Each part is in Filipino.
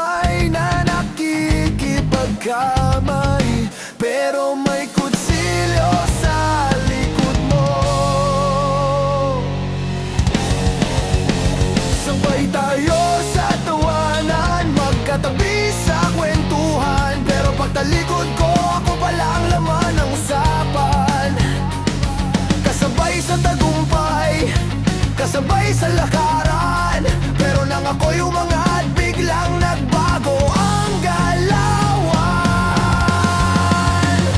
kamay na nakikipagkamay, pero may kutsilyo sa likod mo. Sabay tayo sa tawanan, magkatabi sa kwentuhan, pero pagtalikod ko, ako pala ang laman ng usapan. Kasabay sa tagumpay, kasabay sa lakaran, pero nang ako'y umangat, biglang nagbago ang galawan.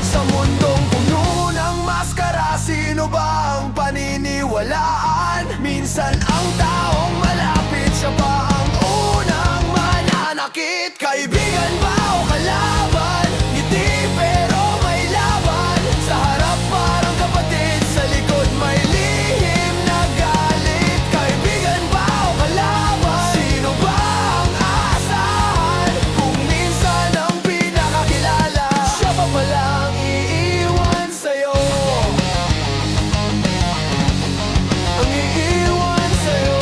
Sa mundong puno ng maskara, sino ba ang paniniwalaan? Minsan ang taong malapit, siya pa ang unang mananakit. Kaibigan ba o kalaban? Ngiti pero may laban. Sa harap parang kapatid, sa likod may lihim na galit. Kaibigan ba o kalaban? Sino ba ang aasahan? Kung minsan ang pinakakilala, siya pa palang iiwan sa'yo. Ang iiwan sa'yo.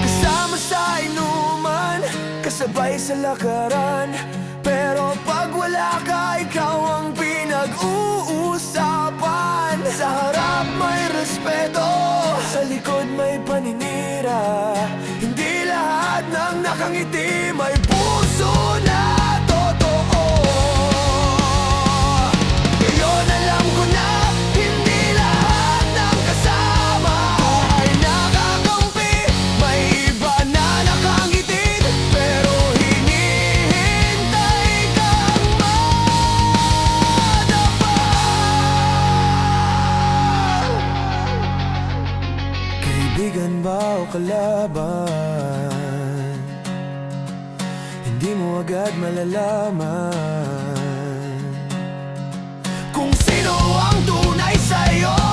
Kasama sa inuman, kasabay sa lakaran, pero pag wala ka, ikaw ang pinag-uusapan. Sa harap may respeto, sa likod may paninira. Hindi lahat ng nakangiti may puso na totoo. Ngayon alam ko na hindi lahat ng kasama ay nakakampi. May iba na nakangiti, pero hinihintay kang madapa. Kaibigan ba o kalaban? Hindi mo agad malalaman kung sino ang tunay sa'yo.